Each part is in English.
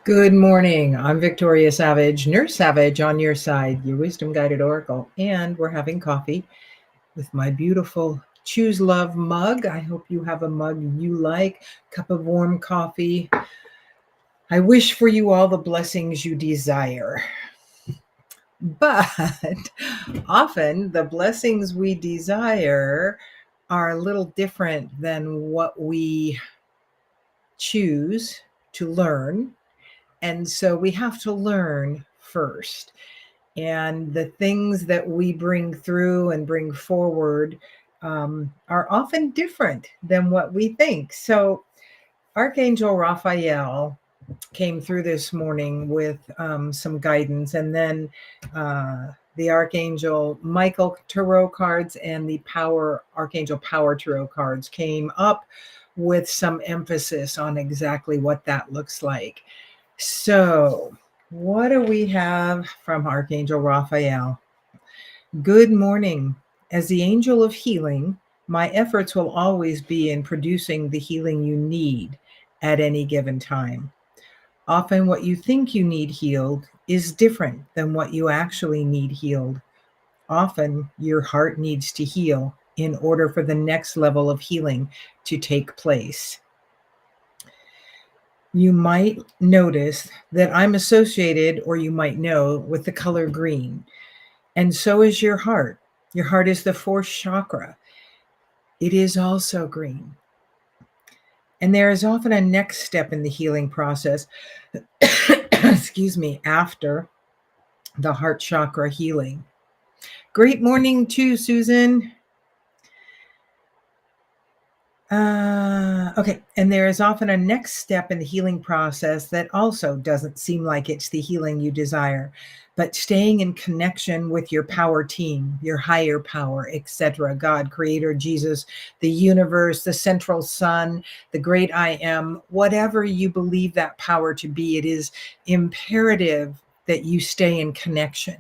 Good morning. I'm Victoria Savage, Nurse Savage on your side, your wisdom guided oracle. And we're having coffee with my beautiful Choose Love mug. I hope you have a mug you like, cup of warm coffee. I wish for you all the blessings you desire. But often the blessings we desire are a little different than what we choose to learn. And so we have to learn first. And the things that we bring through and bring forward are often different than what we think. So, Archangel Raphael came through this morning with some guidance, and then the Archangel Michael Tarot cards and the Archangel Power Tarot cards came up with some emphasis on exactly what that looks like. So, what do we have from Archangel Raphael? Good morning. As the angel of healing, my efforts will always be in producing the healing you need at any given time. Often, what you think you need healed is different than what you actually need healed. Often, your heart needs to heal in order for the next level of healing to take place. You might notice that I'm associated, or you might know, with the color green. And so is your heart. Your heart is the fourth chakra. It is also green. And there is often a next step in the healing process, excuse me, after the heart chakra healing. Great morning to Susan. Okay, and there is often a next step in the healing process that also doesn't seem like it's the healing you desire, but staying in connection with your power team, your higher power, etc. God, Creator, Jesus, the universe, the central sun, the great I am, whatever you believe that power to be, it is imperative that you stay in connection.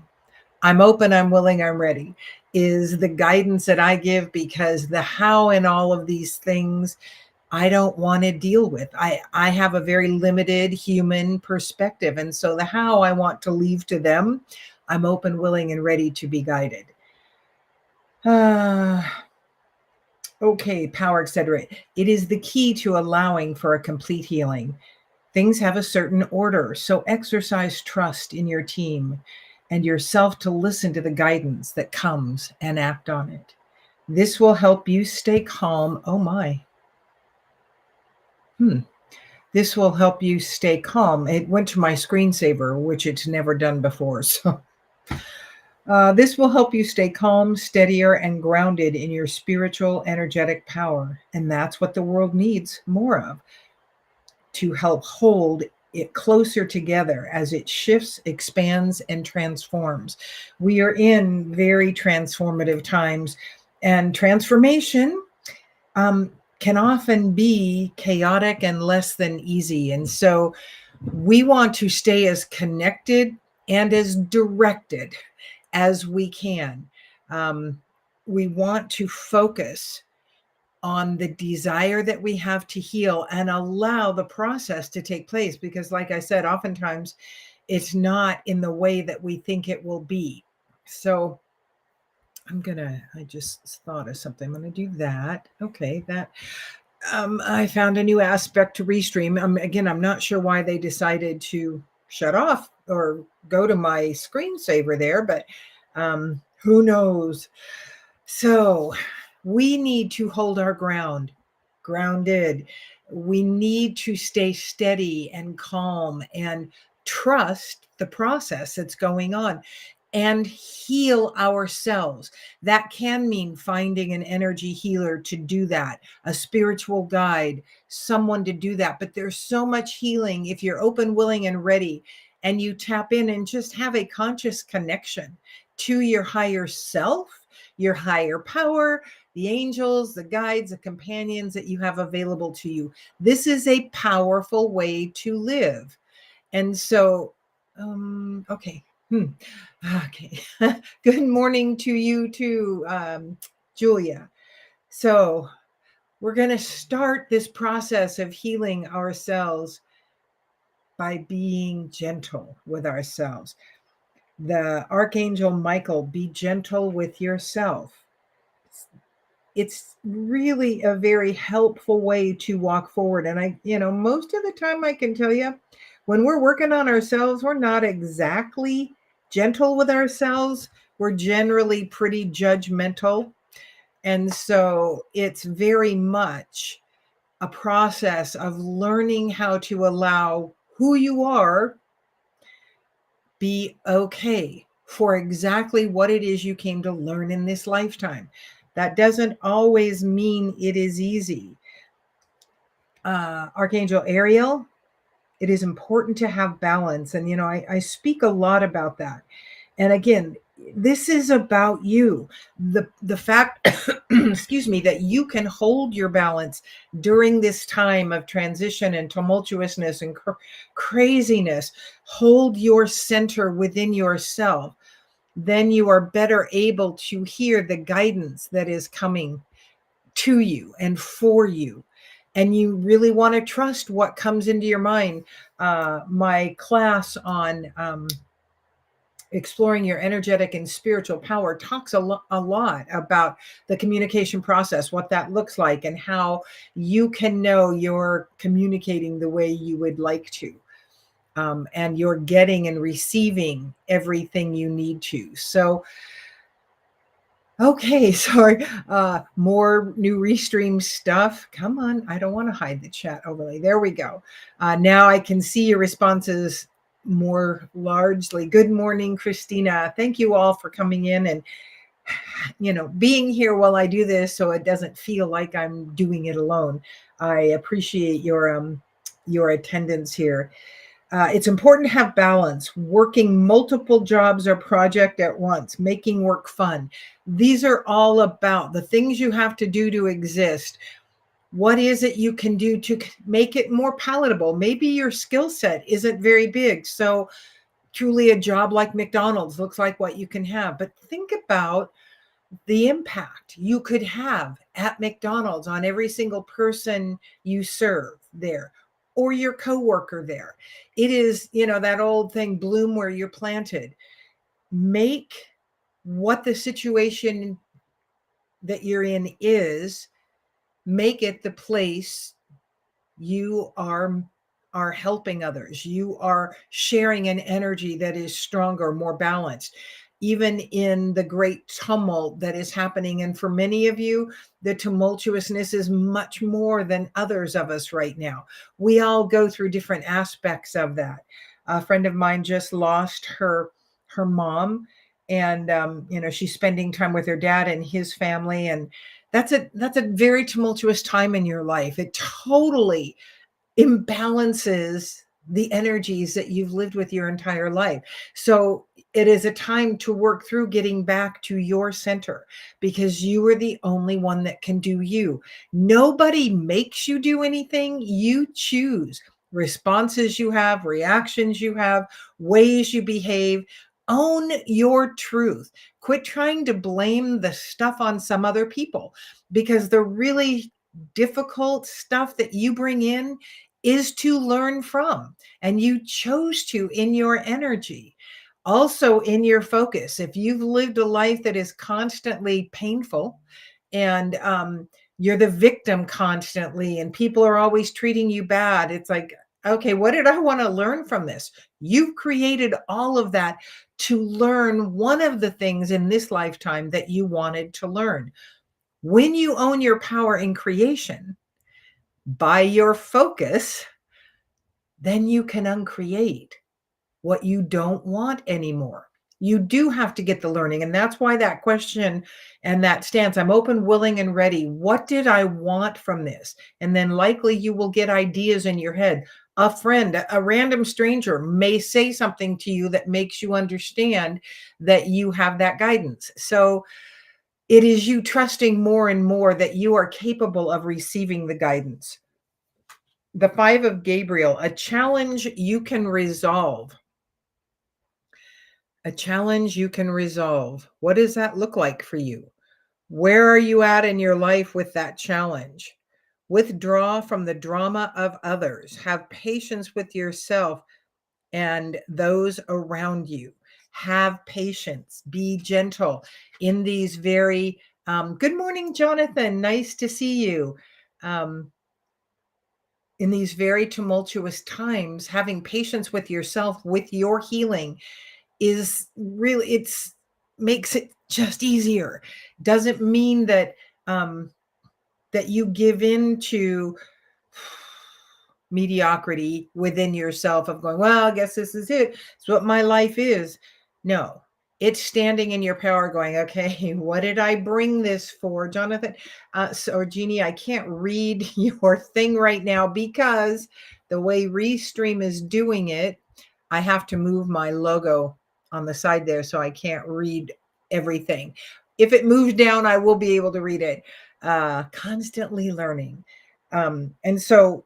I'm open, I'm willing, I'm ready is the guidance that I give, because the how in all of these things I don't want to deal with. I have a very limited human perspective. And so the how I want to leave to them. I'm open, willing, and ready to be guided. Okay, power, etc. It is the key to allowing for a complete healing. Things have a certain order, so exercise trust in your team and yourself to listen to the guidance that comes and act on it. This will help you stay calm. Oh my. This will help you stay calm. It went to my screensaver, which it's never done before. So this will help you stay calm, steadier, and grounded in your spiritual, energetic power. And that's what the world needs more of, to help hold it closer together as it shifts, expands, and transforms. We are in very transformative times, and transformation can often be chaotic and less than easy. And so we want to stay as connected and as directed as we can. We want to focus on the desire that we have to heal and allow the process to take place, because like I said, oftentimes it's not in the way that we think it will be. So I just thought of something. I'm gonna do that. Okay, that I found a new aspect to Restream. Again, I'm not sure why they decided to shut off or go to my screensaver there, but who knows? So we need to hold our grounded. We need to stay steady and calm and trust the process that's going on and heal ourselves. That can mean finding an energy healer to do that, a spiritual guide, someone to do that. But there's so much healing if you're open, willing, and ready, and you tap in and just have a conscious connection to your higher self, your higher power, the angels, the guides, the companions that you have available to you. This is a powerful way to live. And so, okay. Okay. Good morning to you too, Julia. So we're going to start this process of healing ourselves by being gentle with ourselves. The Archangel Michael, be gentle with yourself. It's really a very helpful way to walk forward. And most of the time I can tell you, when we're working on ourselves, we're not exactly gentle with ourselves. We're generally pretty judgmental. And so it's very much a process of learning how to allow who you are be okay for exactly what it is you came to learn in this lifetime. That doesn't always mean it is easy. Archangel Ariel, it is important to have balance. And, I speak a lot about that. And again, this is about you. The fact, excuse me, that you can hold your balance during this time of transition and tumultuousness and craziness, hold your center within yourself, then you are better able to hear the guidance that is coming to you and for you. And you really want to trust what comes into your mind. My class on exploring your energetic and spiritual power talks a lot about the communication process, what that looks like, and how you can know you're communicating the way you would like to. And you're getting and receiving everything you need to. So, okay, sorry. More new restream stuff. Come on. I don't want to hide the chat overlay. There we go. Now I can see your responses more largely. Good morning, Christina. Thank you all for coming in and being here while I do this so it doesn't feel like I'm doing it alone. I appreciate your attendance here. It's important to have balance, working multiple jobs or project at once, making work fun. These are all about the things you have to do to exist. What is it you can do to make it more palatable? Maybe your skill set isn't very big. So truly a job like McDonald's looks like what you can have. But think about the impact you could have at McDonald's on every single person you serve there or your coworker there. It is, that old thing, bloom where you're planted. Make what the situation that you're in is, make it the place you are helping others. You are sharing an energy that is stronger, more balanced, even in the great tumult that is happening. And for many of you, the tumultuousness is much more than others of us right now. We all go through different aspects of that. A friend of mine just lost her mom, and she's spending time with her dad and his family, and that's a very tumultuous time in your life. It totally imbalances the energies that you've lived with your entire life. So it is a time to work through getting back to your center, because you are the only one that can do you. Nobody makes you do anything. You choose responses you have, reactions you have, ways you behave. Own your truth. Quit trying to blame the stuff on some other people, because the really difficult stuff that you bring in is to learn from, and you chose to in your energy, also in your focus. If you've lived a life that is constantly painful, and you're the victim constantly, and people are always treating you bad, it's like, okay, what did I want to learn from this? You've created all of that to learn one of the things in this lifetime that you wanted to learn. When you own your power in creation by your focus, then you can uncreate what you don't want anymore. You do have to get the learning. And that's why that question and that stance, I'm open, willing, and ready. What did I want from this? And then likely you will get ideas in your head. A friend, a random stranger may say something to you that makes you understand that you have that guidance. So it is you trusting more and more that you are capable of receiving the guidance. The Five of Gabriel, a challenge you can resolve. A challenge you can resolve. What does that look like for you? Where are you at in your life with that challenge? Withdraw from the drama of others. Have patience with yourself and those around you. Have patience. Be gentle in these very, good morning, Jonathan. Nice to see you. In these very tumultuous times, having patience with yourself, with your healing is really, it's makes it just easier. Doesn't mean that, that you give in to mediocrity within yourself of going, well, I guess this is it. It's what my life is. No, it's standing in your power going, okay, what did I bring this for, Jonathan? Or Jeannie, I can't read your thing right now because the way Restream is doing it, I have to move my logo on the side there so I can't read everything. If it moves down, I will be able to read it. Constantly learning. And so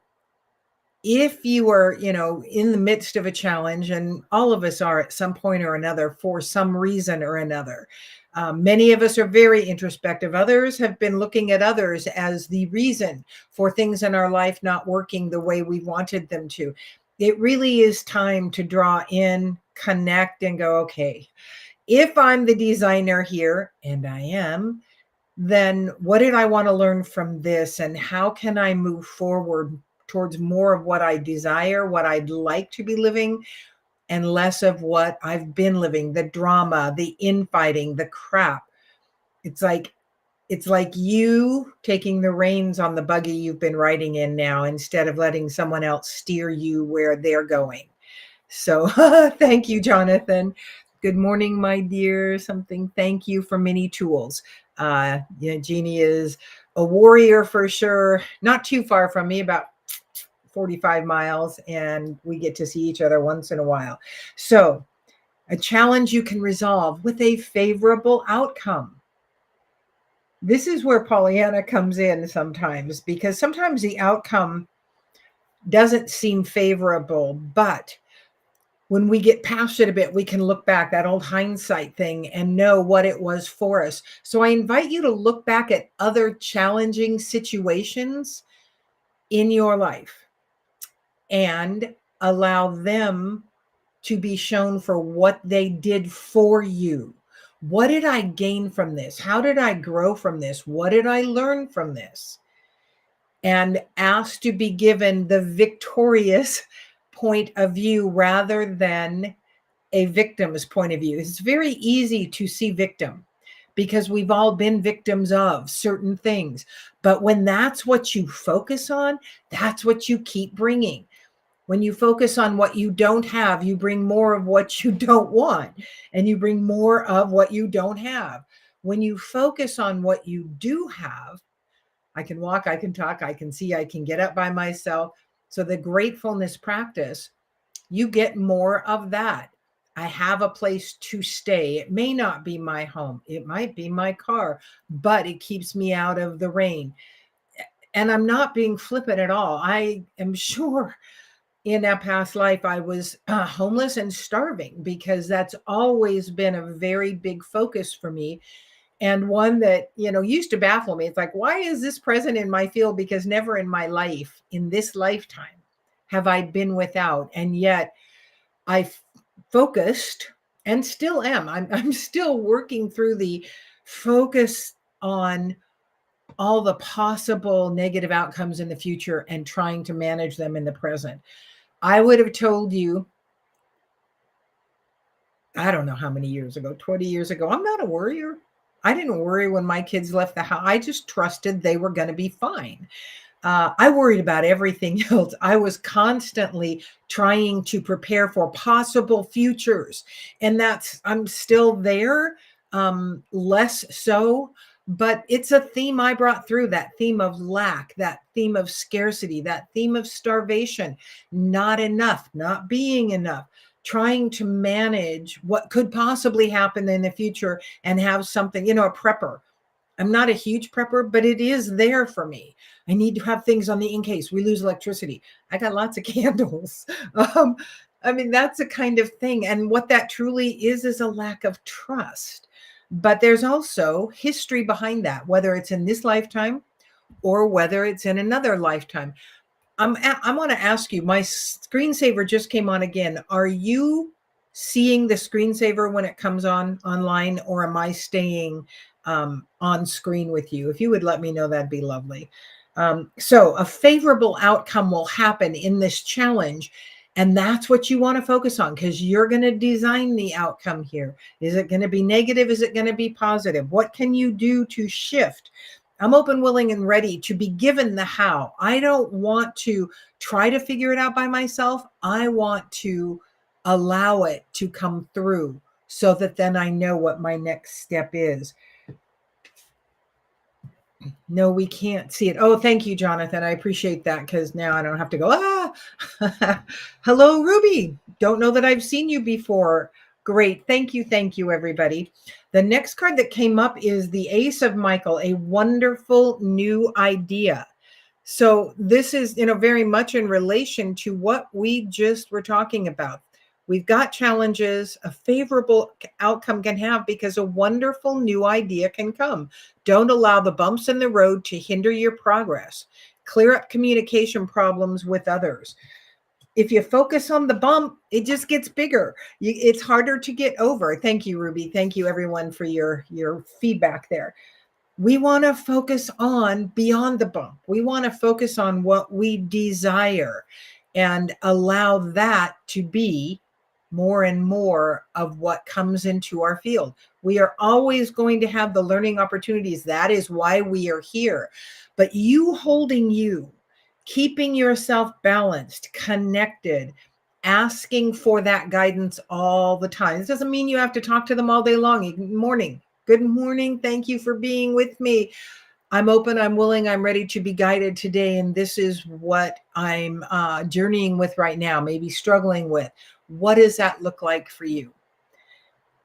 if you are, in the midst of a challenge, and all of us are at some point or another for some reason or another, many of us are very introspective. Others have been looking at others as the reason for things in our life not working the way we wanted them to. It really is time to draw in, connect, and go, okay, if I'm the designer here, and I am, then what did I want to learn from this? And how can I move forward towards more of what I desire, what I'd like to be living, and less of what I've been living, the drama, the infighting, the crap. It's like you taking the reins on the buggy you've been riding in now instead of letting someone else steer you where they're going. So thank you, Jonathan. Good morning, my dear. Thank you for many tools. Jeannie is a warrior for sure. Not too far from me, about 45 miles, and we get to see each other once in a while. So a challenge you can resolve with a favorable outcome. This is where Pollyanna comes in sometimes, because sometimes the outcome doesn't seem favorable, but when we get past it a bit, we can look back, that old hindsight thing, and know what it was for us. So I invite you to look back at other challenging situations in your life and allow them to be shown for what they did for you. What did I gain from this? How did I grow from this? What did I learn from this? And ask to be given the victorious point of view rather than a victim's point of view. It's very easy to see victim because we've all been victims of certain things. But when that's what you focus on, that's what you keep bringing. When you focus on what you don't have, you bring more of what you don't want, and you bring more of what you don't have. When you focus on what you do have, I can walk, I can talk, I can see, I can get up by myself. So the gratefulness practice, you get more of that. I have a place to stay. It may not be my home. It might be my car, but it keeps me out of the rain. And I'm not being flippant at all. I am sure in a past life, I was homeless and starving, because that's always been a very big focus for me. And one that, used to baffle me. It's like, why is this present in my field? Because never in my life, in this lifetime, have I been without. And yet I focused and still am. I'm still working through the focus on all the possible negative outcomes in the future and trying to manage them in the present. I would have told you, I don't know how many years ago, 20 years ago, I'm not a worrier. I didn't worry when my kids left the house. I just trusted they were going to be fine. I worried about everything else. I was constantly trying to prepare for possible futures. And I'm still there, less so. But it's a theme I brought through, that theme of lack, that theme of scarcity, that theme of starvation, not enough, not being enough, trying to manage what could possibly happen in the future and have something, a prepper. I'm not a huge prepper, but it is there for me. I need to have things on the in case we lose electricity. I got lots of candles. That's a kind of thing. And what that truly is a lack of trust. But there's also history behind that, whether it's in this lifetime or whether it's in another lifetime. I want to ask you, my screensaver just came on again. Are you seeing the screensaver when it comes on online, or am I staying on screen with you? If you would let me know, that'd be lovely. So a favorable outcome will happen in this challenge. And that's what you want to focus on, because you're going to design the outcome here. Is it going to be negative? Is it going to be positive? What can you do to shift? I'm open, willing, and ready to be given the how. I don't want to try to figure it out by myself. I want to allow it to come through so that then I know what my next step is. No, we can't see it. Oh, thank you, Jonathan. I appreciate that, because now I don't have to go, ah. Hello, Ruby. Don't know that I've seen you before. Great. Thank you. Thank you, everybody. The next card that came up is the Ace of Michael, a wonderful new idea. So this is, very much in relation to what we just were talking about. We've got challenges, a favorable outcome can have because a wonderful new idea can come. Don't allow the bumps in the road to hinder your progress. Clear up communication problems with others. If you focus on the bump, it just gets bigger. It's harder to get over. Thank you, Ruby. Thank you, everyone, for your feedback there. We want to focus on beyond the bump. We want to focus on what we desire and allow that to be more and more of what comes into our field. We are always going to have the learning opportunities. That is why we are here. But you holding you, keeping yourself balanced, connected, asking for that guidance all the time. This doesn't mean you have to talk to them all day long. Good morning. Good morning. Thank you for being with me. I'm open, I'm willing, I'm ready to be guided today. And this is what I'm journeying with right now, maybe struggling with. What does that look like for you?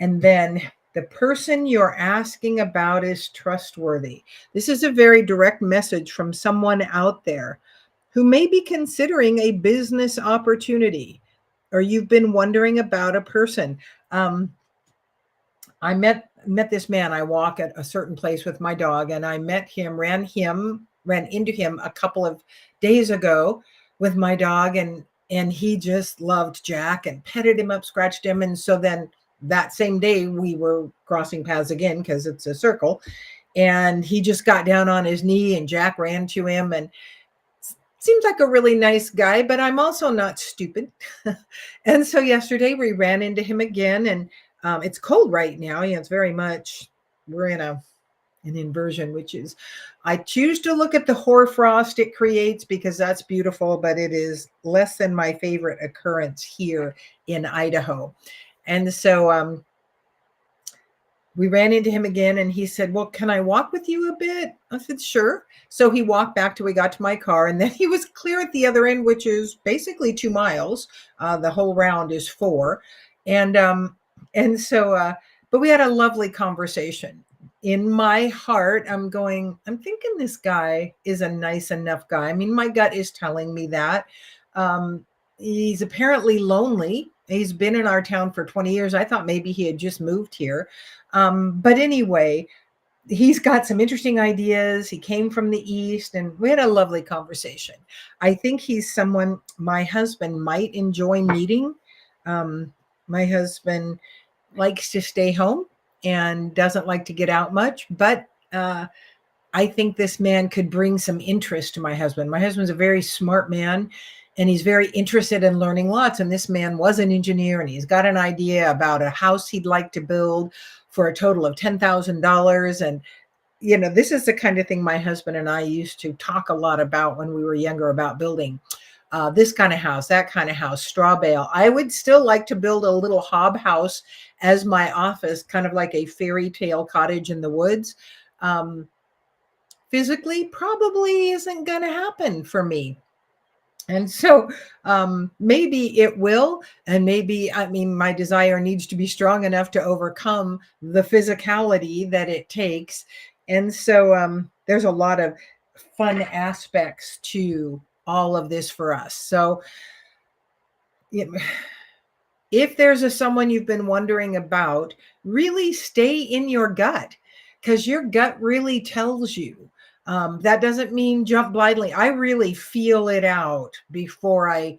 And then the person you're asking about is trustworthy. This is a very direct message from someone out there who may be considering a business opportunity, or you've been wondering about a person. I met this man. I walk at a certain place with my dog, and I met him, ran into him a couple of days ago with my dog, and he just loved Jack and petted him up, scratched him. And so then that same day we were crossing paths again, because it's a circle, and he just got down on his knee and Jack ran to him, and seems like a really nice guy, but I'm also not stupid. And so yesterday we ran into him again, and it's cold right now. It's very much, we're in an inversion, which is, I choose to look at the hoarfrost it creates because that's beautiful, but it is less than my favorite occurrence here in Idaho. And so we ran into him again, and he said, well, can I walk with you a bit? I said, sure. So he walked back till we got to my car, and then he was clear at the other end, which is basically 2 miles. The whole round is 4. And so, but we had a lovely conversation. In my heart, I'm thinking this guy is a nice enough guy. I mean, my gut is telling me that. He's apparently lonely. He's been in our town for 20 years. I thought maybe he had just moved here. But anyway, he's got some interesting ideas. He came from the East, and we had a lovely conversation. I think he's someone my husband might enjoy meeting. My husband likes to stay home and doesn't like to get out much, but I think this man could bring some interest to my husband. My husband's a very smart man, and he's very interested in learning lots. And this man was an engineer, and he's got an idea about a house he'd like to build for a total of $10,000. And, this is the kind of thing my husband and I used to talk a lot about when we were younger, about building this kind of house, that kind of house, straw bale. I would still like to build a little hob house as my office, kind of like a fairy tale cottage in the woods. Physically, probably isn't going to happen for me. And so maybe it will, and maybe, my desire needs to be strong enough to overcome the physicality that it takes. And so there's a lot of fun aspects to all of this for us. So if there's someone you've been wondering about, really stay in your gut, because your gut really tells you. That doesn't mean jump blindly. I really feel it out before I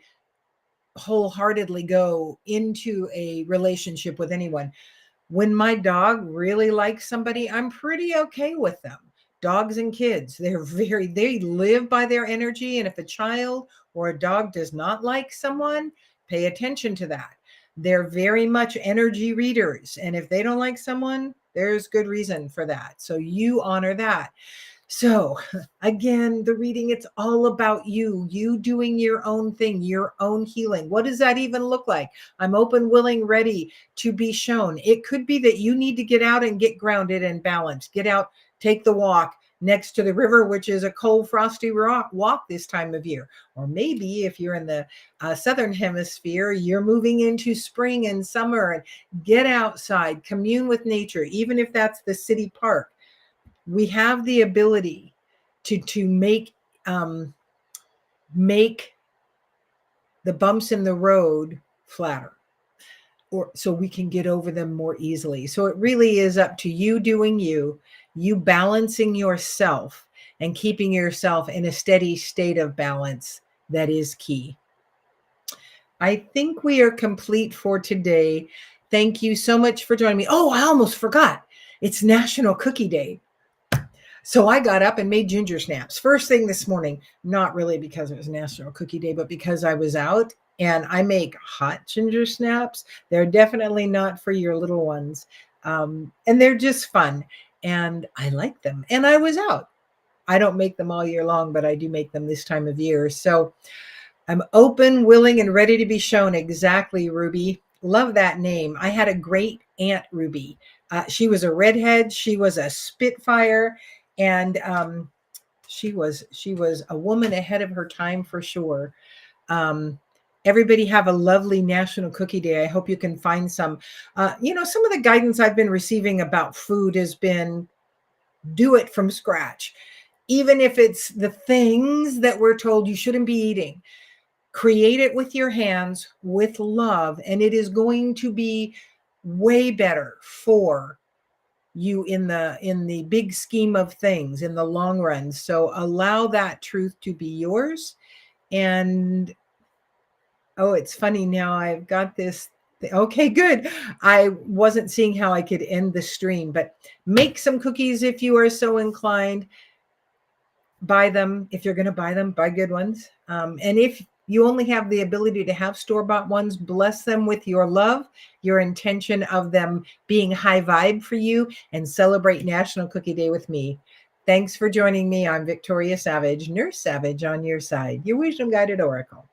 wholeheartedly go into a relationship with anyone. When my dog really likes somebody, I'm pretty okay with them. Dogs and kids, they live by their energy. And if a child or a dog does not like someone, pay attention to that. They're very much energy readers. And if they don't like someone, there's good reason for that. So you honor that. So, again, the reading, it's all about you doing your own thing, your own healing. What does that even look like? I'm open, willing, ready to be shown. It could be that you need to get out and get grounded and balanced. Get out, take the walk next to the river, which is a cold, frosty walk this time of year. Or maybe if you're in the southern hemisphere, you're moving into spring and summer, and get outside, commune with nature, even if that's the city park. We have the ability to make the bumps in the road flatter, or so we can get over them more easily. So it really is up to you doing you balancing yourself and keeping yourself in a steady state of balance. That is key. I think we are complete for today. Thank you so much for joining me. Oh, I almost forgot. It's National Cookie Day. So I got up and made ginger snaps first thing this morning, not really because it was National Cookie Day, but because I was out, and I make hot ginger snaps. They're definitely not for your little ones. And they're just fun, and I like them. And I was out. I don't make them all year long, but I do make them this time of year. So I'm open, willing, and ready to be shown. Exactly, Ruby. Love that name. I had a great aunt, Ruby. She was a redhead. She was a spitfire, and she was a woman ahead of her time for sure. Everybody have a lovely National Cookie Day. I hope you can find some. Some of the guidance I've been receiving about food has been do it from scratch, even if it's the things that we're told you shouldn't be eating. Create it with your hands with love, and it is going to be way better for you in the big scheme of things in the long run. So allow that truth to be yours. And oh, it's funny now, I've got this. Okay, good. I wasn't seeing how I could end the stream, but make some cookies if you are so inclined. Buy them. If you're going to buy them, buy good ones. And if you only have the ability to have store-bought ones, bless them with your love, your intention of them being high vibe for you, and celebrate National Cookie Day with me. Thanks for joining me. I'm Victoria Savage, Nurse Savage, on your side, your wisdom guided oracle.